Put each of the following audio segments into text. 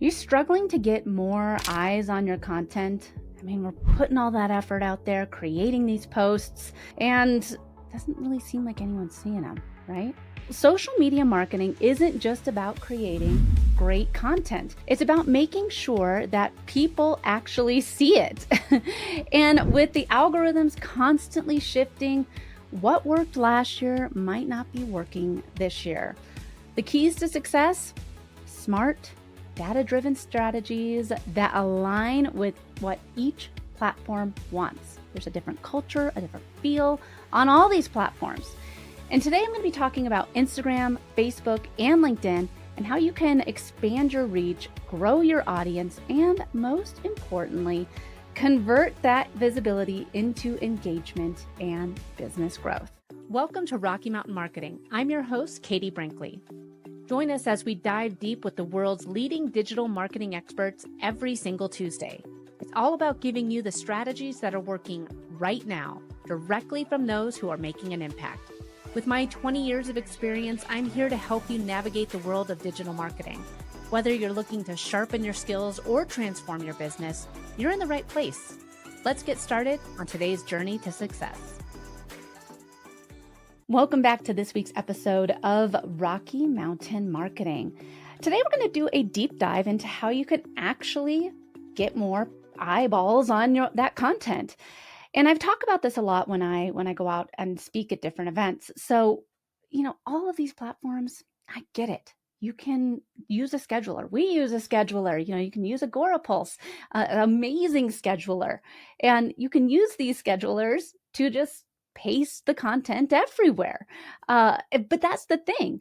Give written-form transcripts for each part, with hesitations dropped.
you struggling to get more eyes on your content? I mean, we're putting all that effort out there, creating these posts, and it doesn't really seem like anyone's seeing them, right? Social media marketing isn't just about creating great content. It's about making sure that people actually see it. And with the algorithms constantly shifting, what worked last year might not be working this year. The keys to success: smart, data-driven strategies that align with what each platform wants. There's a different culture, a different feel on all these platforms. And today I'm going to be talking about Instagram, Facebook, and LinkedIn, and how you can expand your reach, grow your audience, and most importantly, convert that visibility into engagement and business growth. Welcome to Rocky Mountain Marketing. I'm your host, Katie Brinkley. Join us as we dive deep with the world's leading digital marketing experts every single Tuesday. It's all about giving you the strategies that are working right now, directly from those who are making an impact. With my 20 years of experience, I'm here to help you navigate the world of digital marketing. Whether you're looking to sharpen your skills or transform your business, you're in the right place. Let's get started on today's journey to success. Welcome back to this week's episode of Rocky Mountain Marketing. Today we're going to do a deep dive into how you can actually get more eyeballs on that content. And I've talked about this a lot when I go out and speak at different events. So, all of these platforms, I get it. You can use a scheduler. We use a scheduler. You can use Agorapulse, an amazing scheduler. And you can use these schedulers to just paste the content everywhere. But that's the thing.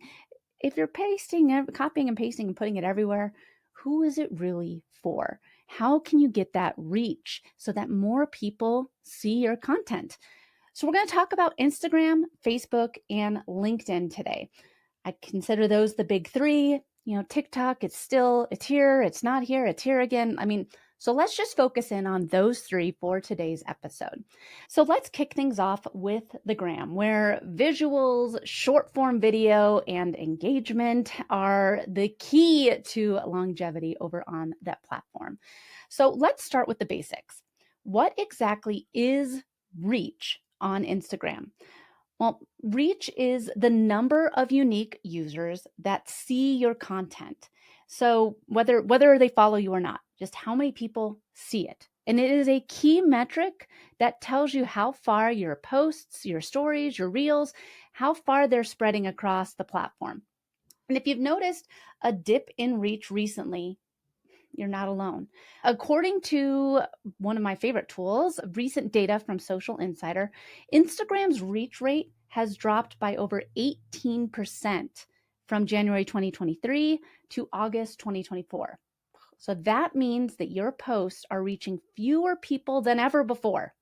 If you're copying and pasting and putting it everywhere, who is it really for? How can you get that reach so that more people see your content? So we're going to talk about Instagram, Facebook, and LinkedIn today. I consider those the big three. TikTok, it's here, it's not here, it's here again. So let's just focus in on those three for today's episode. So let's kick things off with the gram, where visuals, short form video, and engagement are the key to longevity over on that platform. So let's start with the basics. What exactly is reach on Instagram? Well, reach is the number of unique users that see your content. So whether they follow you or not, just how many people see it. And it is a key metric that tells you how far your posts, your stories, your reels, how far they're spreading across the platform. And if you've noticed a dip in reach recently, you're not alone. According to one of my favorite tools, recent data from Social Insider, Instagram's reach rate has dropped by over 18% from January 2023 to August 2024. So that means that your posts are reaching fewer people than ever before,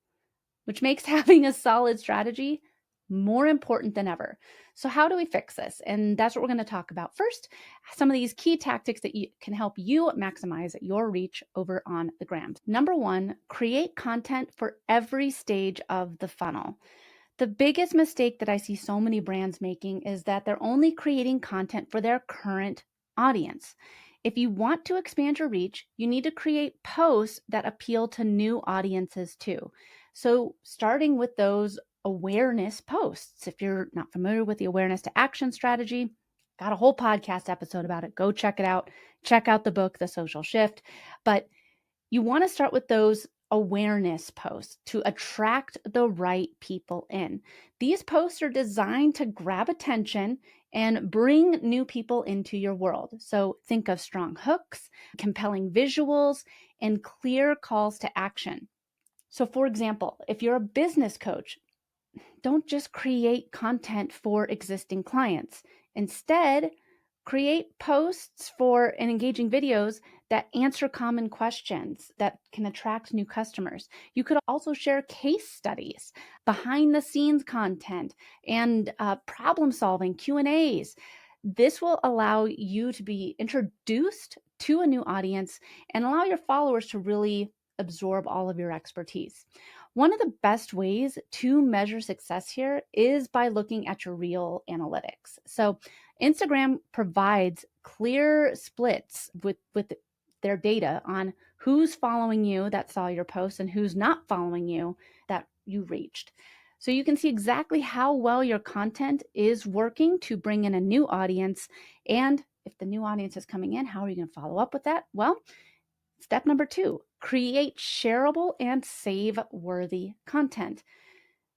which makes having a solid strategy more important than ever. So how do we fix this? And that's what we're going to talk about. First, some of these key tactics that can help you maximize your reach over on the gram. Number one, create content for every stage of the funnel. The biggest mistake that I see so many brands making is that they're only creating content for their current audience. If you want to expand your reach, you need to create posts that appeal to new audiences too. So starting with those awareness posts. If you're not familiar with the awareness to action strategy, got a whole podcast episode about it. Go check it out. Check out the book, The Social Shift. But you want to start with those awareness posts to attract the right people in. These posts are designed to grab attention and bring new people into your world. So think of strong hooks, compelling visuals, and clear calls to action. So for example, if you're a business coach, don't just create content for existing clients. Instead, create posts and engaging videos that answer common questions that can attract new customers. You could also share case studies, behind the scenes content, and problem solving Q&As. This will allow you to be introduced to a new audience and allow your followers to really absorb all of your expertise. One of the best ways to measure success here is by looking at your reel analytics. So Instagram provides clear splits with their data on who's following you that saw your post and who's not following you that you reached. So you can see exactly how well your content is working to bring in a new audience. And if the new audience is coming in, how are you going to follow up with that? Well, step number 2, create shareable and save-worthy content.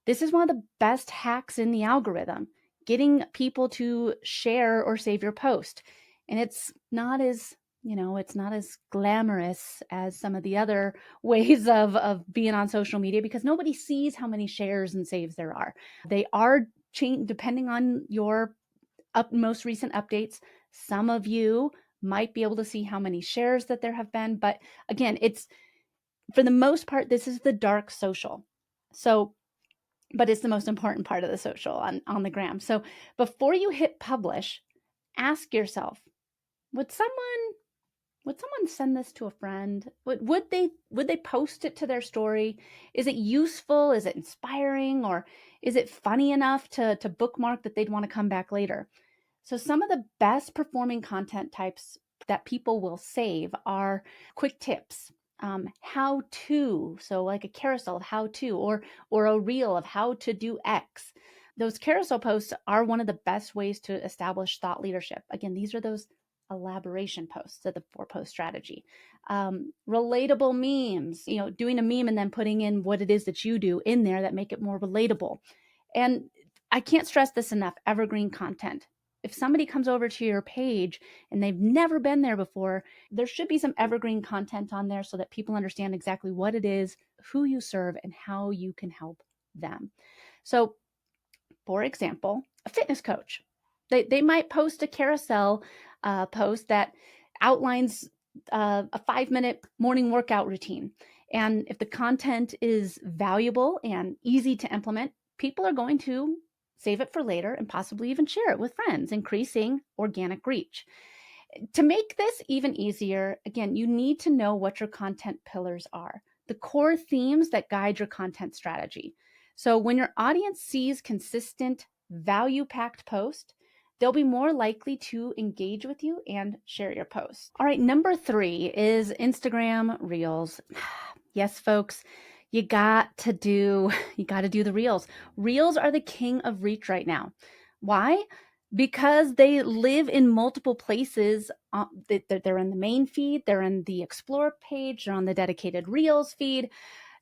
This is one of the best hacks in the algorithm, getting people to share or save your post. And it's not as, it's not as glamorous as some of the other ways of being on social media, because nobody sees how many shares and saves there are. They are changed depending on your most recent updates. Some of you might be able to see how many shares that there have been. But again, it's, for the most part, this is the dark social. So, but it's the most important part of the social on the gram. So before you hit publish, ask yourself, would someone send this to a friend? Would they post it to their story? Is it useful? Is it inspiring? Or is it funny enough to bookmark that they'd want to come back later? So some of the best performing content types that people will save are quick tips, how to, so like a carousel of how to, or a reel of how to do X. Those carousel posts are one of the best ways to establish thought leadership. Again, these are those elaboration posts of the 4-post strategy. Relatable memes, doing a meme and then putting in what it is that you do in there that make it more relatable. And I can't stress this enough, evergreen content. If somebody comes over to your page and they've never been there before, there should be some evergreen content on there so that people understand exactly what it is, who you serve, and how you can help them. So, for example, a fitness coach, they might post a carousel post that outlines a 5-minute morning workout routine. And if the content is valuable and easy to implement, people are going to save it for later and possibly even share it with friends, increasing organic reach. To make this even easier, again, you need to know what your content pillars are, the core themes that guide your content strategy. So when your audience sees consistent, value-packed posts, they'll be more likely to engage with you and share your posts. All right, number 3 is Instagram Reels. Yes, folks, you got to do the Reels. Reels are the king of reach right now. Why? Because they live in multiple places. They're in the main feed, they're in the Explore page, they're on the dedicated Reels feed.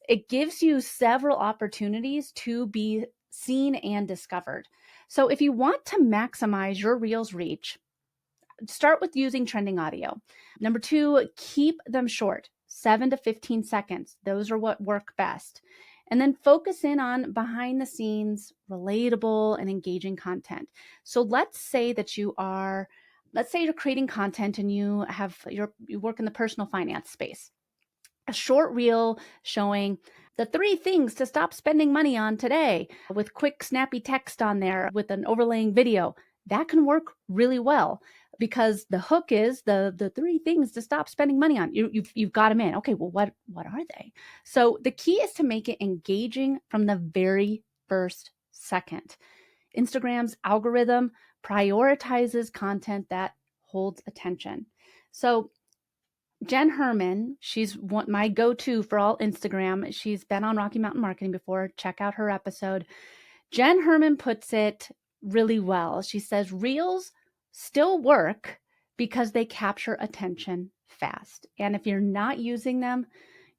It gives you several opportunities to be seen and discovered. So if you want to maximize your Reels reach, start with using trending audio. Number 2, keep them short, 7 to 15 seconds. Those are what work best. And then focus in on behind the scenes, relatable and engaging content. So let's say you're creating content and you work in the personal finance space. A short reel showing the 3 things to stop spending money on today with quick, snappy text on there with an overlaying video. That can work really well because the hook is the 3 things to stop spending money on. You've got them in. Okay, well, what are they? So the key is to make it engaging from the very first second. Instagram's algorithm prioritizes content that holds attention. So Jen Herman, she's my go-to for all Instagram. She's been on Rocky Mountain Marketing before. Check out her episode. Jen Herman puts it really well. She says, Reels still work because they capture attention fast. And if you're not using them,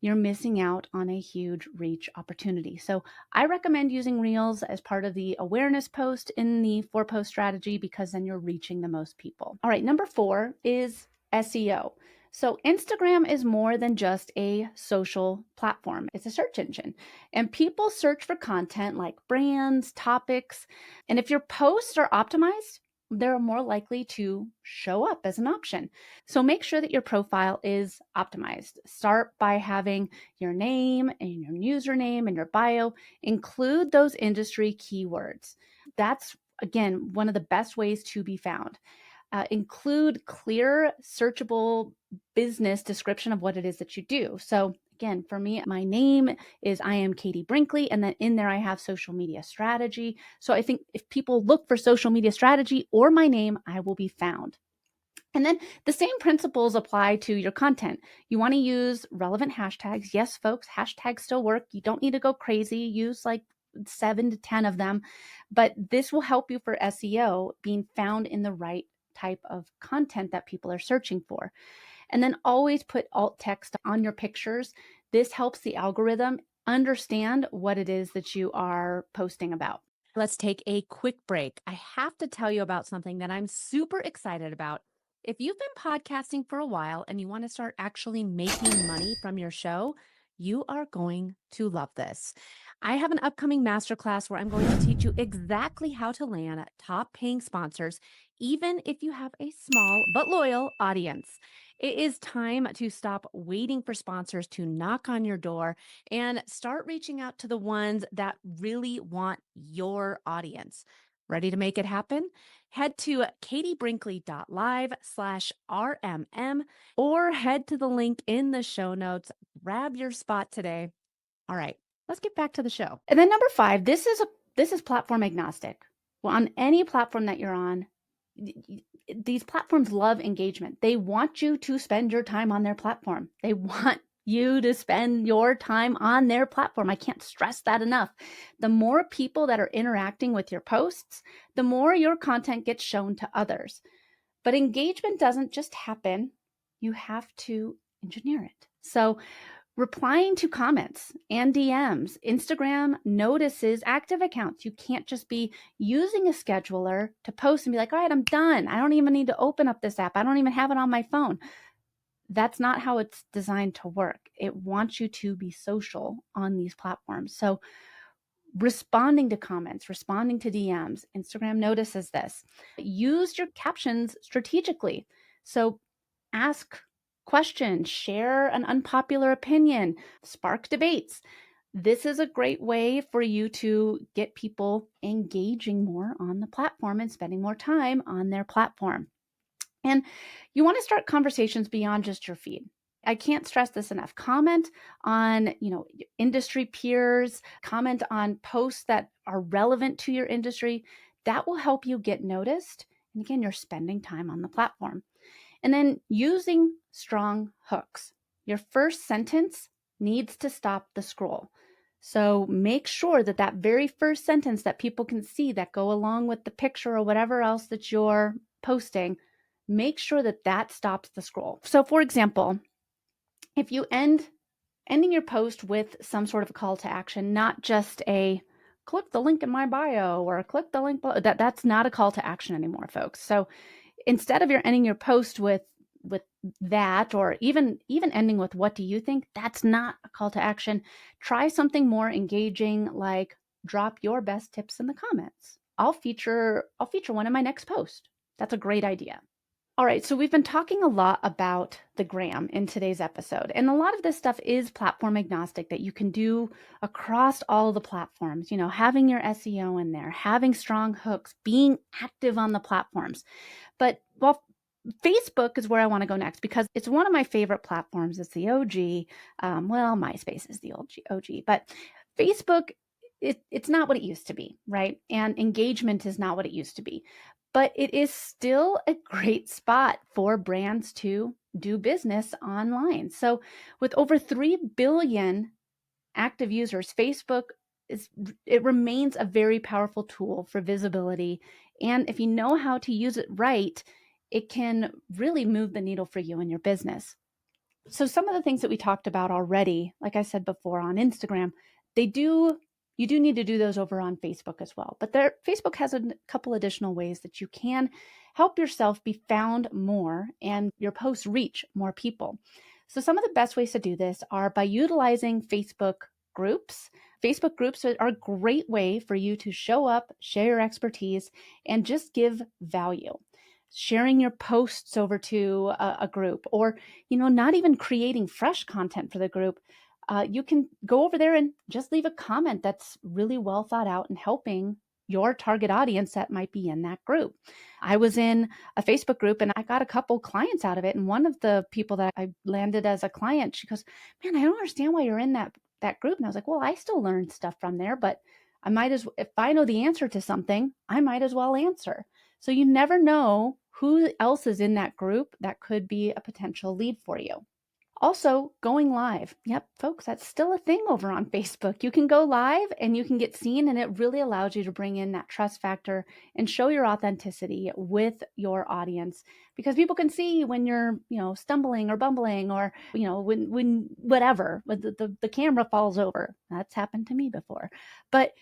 you're missing out on a huge reach opportunity. So I recommend using Reels as part of the awareness post in the 4-post strategy because then you're reaching the most people. All right, number 4 is SEO. So Instagram is more than just a social platform. It's a search engine. And people search for content like brands, topics. And if your posts are optimized, they're more likely to show up as an option. So make sure that your profile is optimized. Start by having your name and your username and your bio. Include those industry keywords. That's, again, one of the best ways to be found. Include clear, searchable business description of what it is that you do. So again, for me, my name is I am Katie Brinkley, and then in there I have social media strategy. So I think if people look for social media strategy or my name, I will be found. And then the same principles apply to your content. You want to use relevant hashtags. Yes, folks, hashtags still work. You don't need to go crazy. Use like 7 to 10 of them, but this will help you for SEO, being found in the right type of content that people are searching for. And then always put alt text on your pictures. This helps the algorithm understand what it is that you are posting about. Let's take a quick break. I have to tell you about something that I'm super excited about. If you've been podcasting for a while and you want to start actually making money from your show, you are going to love this. I have an upcoming masterclass where I'm going to teach you exactly how to land top paying sponsors, even if you have a small but loyal audience. It is time to stop waiting for sponsors to knock on your door and start reaching out to the ones that really want your audience. Ready to make it happen? Head to katiebrinkley.live/RMM or head to the link in the show notes. Grab your spot today. All right, let's get back to the show. And then number 5, this is platform agnostic. Well, on any platform that you're on, these platforms love engagement. They want you to spend your time on their platform. They want you to spend your time on their platform. I can't stress that enough. The more people that are interacting with your posts, the more your content gets shown to others. But engagement doesn't just happen. You have to engineer it. So replying to comments and DMs, Instagram notices active accounts. You can't just be using a scheduler to post and be like, all right, I'm done. I don't even need to open up this app. I don't even have it on my phone. That's not how it's designed to work. It wants you to be social on these platforms. So responding to comments, responding to DMs, Instagram notices this. Use your captions strategically. So ask questions, share an unpopular opinion, spark debates. This is a great way for you to get people engaging more on the platform and spending more time on their platform. And you want to start conversations beyond just your feed. I can't stress this enough. Comment on, industry peers, comment on posts that are relevant to your industry. That will help you get noticed. And again, you're spending time on the platform. And then using strong hooks. Your first sentence needs to stop the scroll. So make sure that that very first sentence that people can see that go along with the picture or whatever else that you're posting, make sure that that stops the scroll. So for example, if you ending your post with some sort of a call to action, not just a click the link in my bio or click the link below, that's not a call to action anymore, folks. So instead of your ending your post with that, or even ending with what do you think, that's not a call to action. Try something more engaging, like drop your best tips in the comments. I'll feature one in my next post. That's a great idea. All right, so we've been talking a lot about the gram in today's episode, and a lot of this stuff is platform agnostic that you can do across all the platforms, having your SEO in there, having strong hooks, being active on the platforms. But Facebook is where I want to go next because it's one of my favorite platforms. It's the OG. MySpace is the OG, but Facebook, it's not what it used to be, right? And engagement is not what it used to be, but it is still a great spot for brands to do business online. So with over 3 billion active users, Facebook it remains a very powerful tool for visibility. And if you know how to use it right, it can really move the needle for you and your business. So some of the things that we talked about already, like I said before on Instagram, you do need to do those over on Facebook as well. But Facebook has a couple additional ways that you can help yourself be found more and your posts reach more people. So some of the best ways to do this are by utilizing Facebook groups. Facebook groups are a great way for you to show up, share your expertise, and just give value. Sharing your posts over to a group, or not even creating fresh content for the group, you can go over there and just leave a comment that's really well thought out and helping your target audience that might be in that group. I was in a Facebook group and I got a couple clients out of it. And one of the people that I landed as a client, she goes, "Man, I don't understand why you're in that group." And I was like, "Well, I still learn stuff from there, but if I know the answer to something, I might as well answer." So you never know who else is in that group that could be a potential lead for you. Also, going live. Yep, folks, that's still a thing over on Facebook. You can go live and you can get seen, and it really allows you to bring in that trust factor and show your authenticity with your audience, because people can see when you're, stumbling or bumbling, or, when whatever, the camera falls over. That's happened to me before. But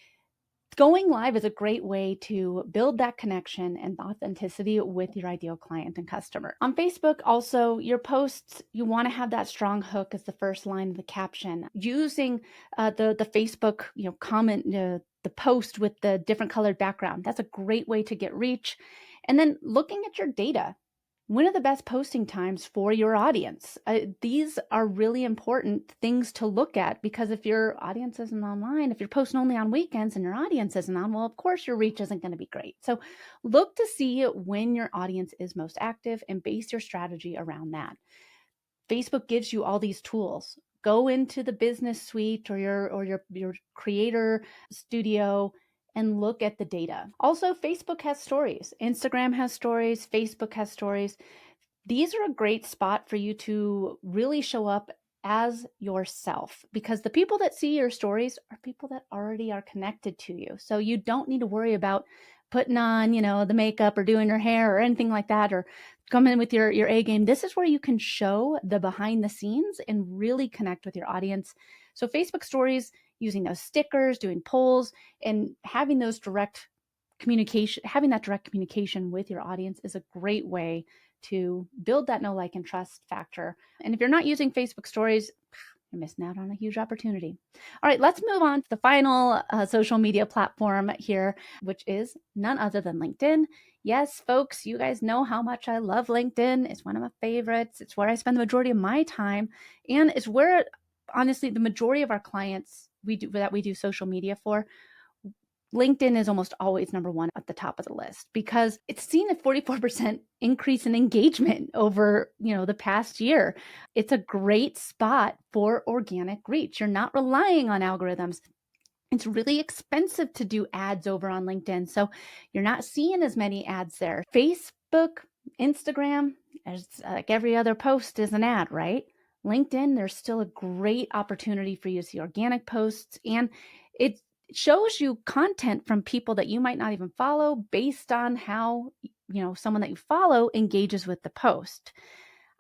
going live is a great way to build that connection and authenticity with your ideal client and customer. On Facebook, also, your posts, you want to have that strong hook as the first line of the caption. Using the Facebook, comment, the post with the different colored background. That's a great way to get reach. And then looking at your data. When are the best posting times for your audience? These are really important things to look at, because if your audience isn't online, if you're posting only on weekends and your audience isn't on, well, of course your reach isn't going to be great. So look to see when your audience is most active and base your strategy around that. Facebook gives you all these tools. Go into the business suite or your creator studio and look at the data. Also, Facebook has stories. Instagram has stories. Facebook has stories. These are a great spot for you to really show up as yourself, because the people that see your stories are people that already are connected to you. So you don't need to worry about putting on, the makeup or doing your hair or anything like that, or come in with your A game. This is where you can show the behind the scenes and really connect with your audience. So Facebook stories, using those stickers, doing polls, and having those direct communication, having that direct communication with your audience is a great way to build that know, like, and trust factor. And if you're not using Facebook stories, you're missing out on a huge opportunity. All right, let's move on to the final social media platform here, which is none other than LinkedIn. Yes, folks, you guys know how much I love LinkedIn. It's one of my favorites. It's where I spend the majority of my time. And it's where, honestly, the majority of our clients we do social media for, LinkedIn is almost always number one at the top of the list, because it's seen a 44% increase in engagement over, the past year. It's a great spot for organic reach. You're not relying on algorithms. It's really expensive to do ads over on LinkedIn, so you're not seeing as many ads there. Facebook, Instagram, as like every other post is an ad, right? LinkedIn, there's still a great opportunity for you to see organic posts, and it shows you content from people that you might not even follow based on how, someone that you follow engages with the post.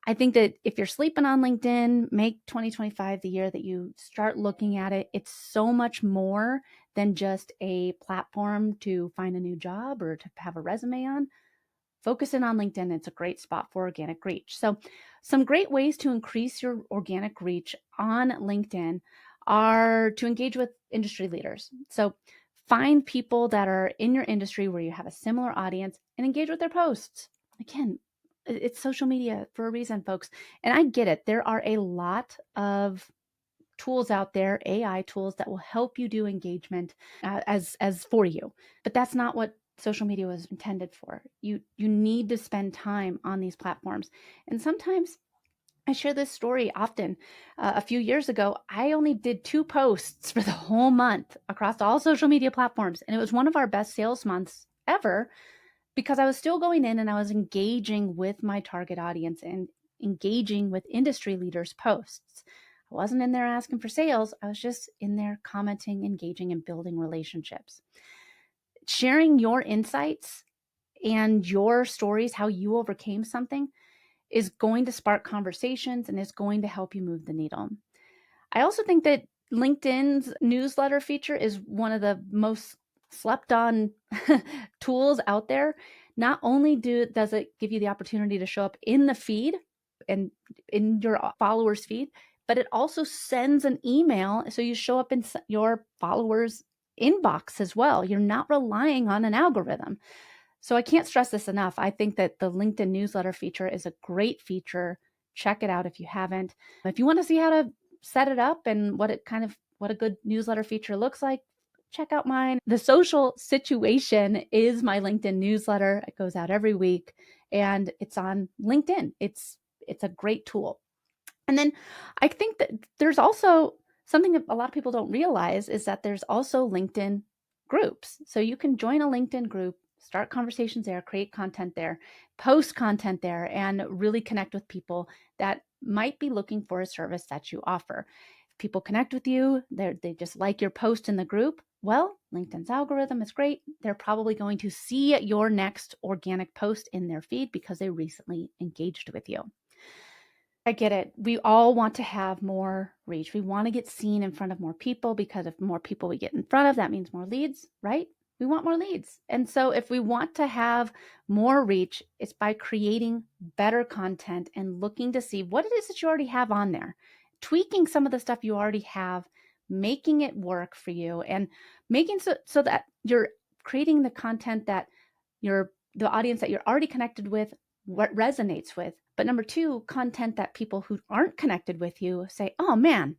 I think that if you're sleeping on LinkedIn, make 2025 the year that you start looking at it. It's so much more than just a platform to find a new job or to have a resume on. Focus in on LinkedIn. It's a great spot for organic reach. So some great ways to increase your organic reach on LinkedIn are to engage with industry leaders. So find people that are in your industry where you have a similar audience and engage with their posts. Again, it's social media for a reason, folks. And I get it. There are a lot of tools out there, AI tools, that will help you do engagement as for you. But that's not what social media was intended for. You need to spend time on these platforms. And sometimes I share this story often. A few years ago, I only did 2 posts for the whole month across all social media platforms. And it was one of our best sales months ever, because I was still going in and I was engaging with my target audience and engaging with industry leaders' posts. I wasn't in there asking for sales. I was just in there commenting, engaging, and building relationships. Sharing your insights and your stories, how you overcame something, is going to spark conversations and is going to help you move the needle. I also think that LinkedIn's newsletter feature is one of the most slept on tools out there. Not only does it give you the opportunity to show up in the feed and in your followers feed, but it also sends an email, so you show up in your followers inbox as well. You're not relying on an algorithm. So I can't stress this enough. I think that the LinkedIn newsletter feature is a great feature. Check it out if you haven't. If you want to see how to set it up and what a good newsletter feature looks like, check out mine. The Social Situation is my LinkedIn newsletter. It goes out every week and it's on LinkedIn. It's a great tool. And then I think that there's also something that a lot of people don't realize, is that there's also LinkedIn groups. So you can join a LinkedIn group, Start conversations there, create content there, post content there, and really connect with people that might be looking for a service that you offer. If people connect with you, they just like your post in the group, well, LinkedIn's algorithm is great. They're probably going to see your next organic post in their feed because they recently engaged with you. I get it. We all want to have more reach. We want to get seen in front of more people because if more people we get in front of, that means more leads, right? We want more leads. And so if we want to have more reach, it's by creating better content and looking to see what it is that you already have on there, tweaking some of the stuff you already have, making it work for you, and making so that you're creating the content that the audience that you're already connected with, what resonates with. But number two, content that people who aren't connected with you say, oh man,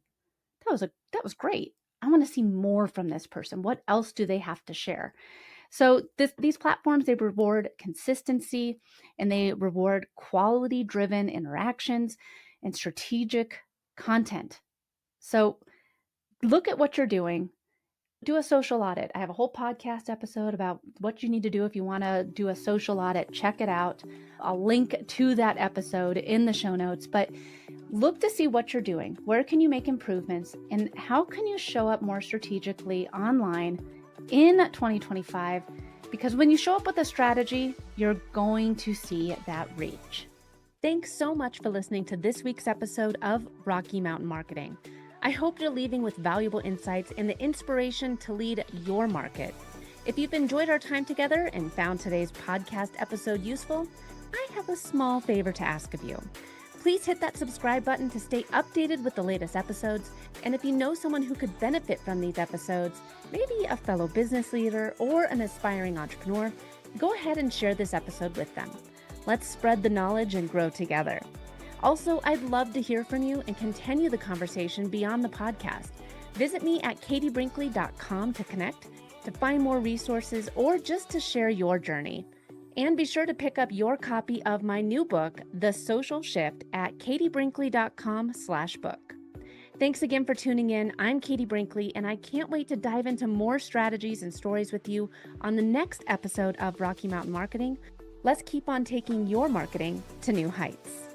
that was great. I want to see more from this person. What else do they have to share? So these platforms, they reward consistency and they reward quality-driven interactions and strategic content. So look at what you're doing. Do a social audit. I have a whole podcast episode about what you need to do if you want to do a social audit. Check it out. I'll link to that episode in the show notes, but look to see what you're doing. Where can you make improvements and how can you show up more strategically online in 2025? Because when you show up with a strategy, you're going to see that reach. Thanks so much for listening to this week's episode of Rocky Mountain Marketing. I hope you're leaving with valuable insights and the inspiration to lead your market. If you've enjoyed our time together and found today's podcast episode useful, I have a small favor to ask of you. Please hit that subscribe button to stay updated with the latest episodes. And if you know someone who could benefit from these episodes, maybe a fellow business leader or an aspiring entrepreneur, go ahead and share this episode with them. Let's spread the knowledge and grow together. Also, I'd love to hear from you and continue the conversation beyond the podcast. Visit me at katiebrinkley.com to connect, to find more resources, or just to share your journey. And be sure to pick up your copy of my new book, The Social Shift, at katiebrinkley.com/book. Thanks again for tuning in. I'm Katie Brinkley, and I can't wait to dive into more strategies and stories with you on the next episode of Rocky Mountain Marketing. Let's keep on taking your marketing to new heights.